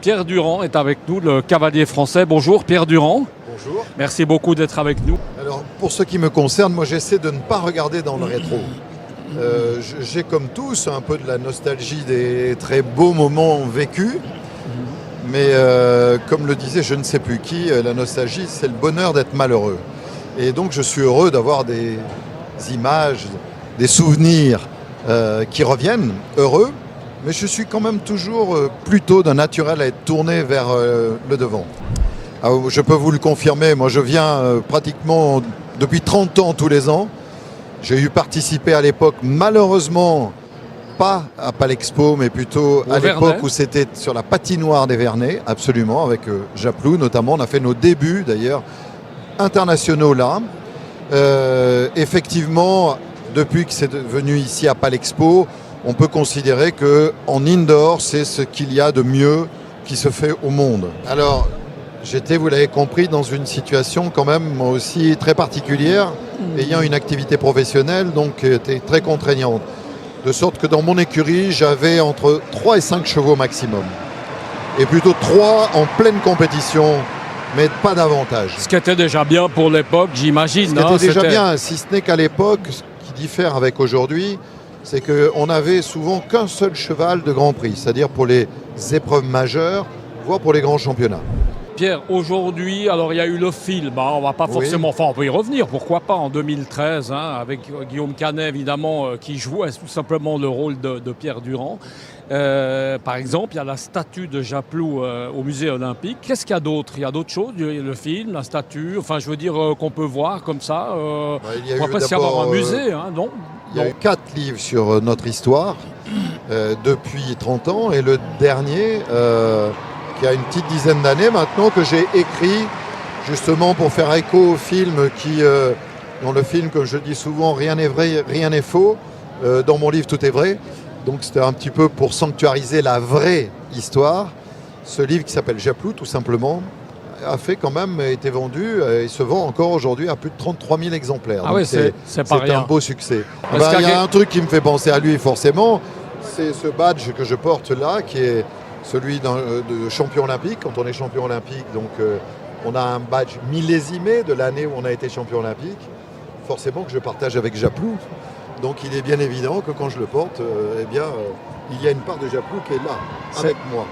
Pierre Durand est avec nous, le cavalier français. Bonjour Pierre Durand. Bonjour. Merci beaucoup d'être avec nous. Alors, pour ce qui me concerne, moi j'essaie de ne pas regarder dans le rétro. J'ai comme tous un peu de la nostalgie des très beaux moments vécus. Mais comme le disait je ne sais plus qui, la nostalgie c'est le bonheur d'être malheureux. Et donc je suis heureux d'avoir des images, des souvenirs qui reviennent, heureux. Mais je suis quand même toujours plutôt d'un naturel à être tourné vers le devant. Alors, je peux vous le confirmer, moi je viens pratiquement depuis 30 ans tous les ans. J'ai eu participé à l'époque, malheureusement, pas à Palexpo, mais plutôt à l'époque où c'était sur la patinoire des Vernets, absolument, avec Japlou notamment. On a fait nos débuts d'ailleurs internationaux là. Effectivement, depuis que c'est venu ici à Palexpo, on peut considérer qu'en indoor, c'est ce qu'il y a de mieux qui se fait au monde. Alors, j'étais, vous l'avez compris, dans une situation quand même moi aussi très particulière, ayant une activité professionnelle, donc qui était très contraignante. De sorte que dans mon écurie, j'avais entre 3 et 5 chevaux maximum. Et plutôt 3 en pleine compétition, mais pas davantage. Ce qui était déjà bien pour l'époque, j'imagine. Ce qui était déjà bien, si ce n'est qu'à l'époque, ce qui diffère avec aujourd'hui, c'est qu'on n'avait souvent qu'un seul cheval de Grand Prix, c'est-à-dire pour les épreuves majeures, voire pour les grands championnats. Pierre, aujourd'hui, alors il y a eu le film, on va pas forcément, enfin on peut y revenir, pourquoi pas, en 2013, avec Guillaume Canet évidemment, qui jouait tout simplement le rôle de Pierre Durand. Par exemple, il y a la statue de Japlou au musée olympique. Qu'est-ce qu'il y a d'autre? Il y a d'autres choses, le film, la statue, enfin je veux dire qu'on peut voir comme ça. On va pas y avoir un musée, non? Il y a eu 4 livres sur notre histoire depuis 30 ans et le dernier... il y a une petite dizaine d'années maintenant que j'ai écrit justement pour faire écho au film dans le film, comme je dis souvent, rien n'est vrai, rien n'est faux. Dans mon livre, tout est vrai. Donc c'était un petit peu pour sanctuariser la vraie histoire. Ce livre qui s'appelle Japlou, tout simplement, a fait quand même, été vendu et se vend encore aujourd'hui à plus de 33 000 exemplaires. Ah oui, c'est pas rien. C'est un beau succès. Il y a un truc qui me fait penser à lui forcément, c'est ce badge que je porte là, qui est celui de champion olympique. Quand on est champion olympique, donc on a un badge millésimé de l'année où on a été champion olympique, forcément que je partage avec Japlou. Donc il est bien évident que quand je le porte, il y a une part de Japlou qui est là, avec moi.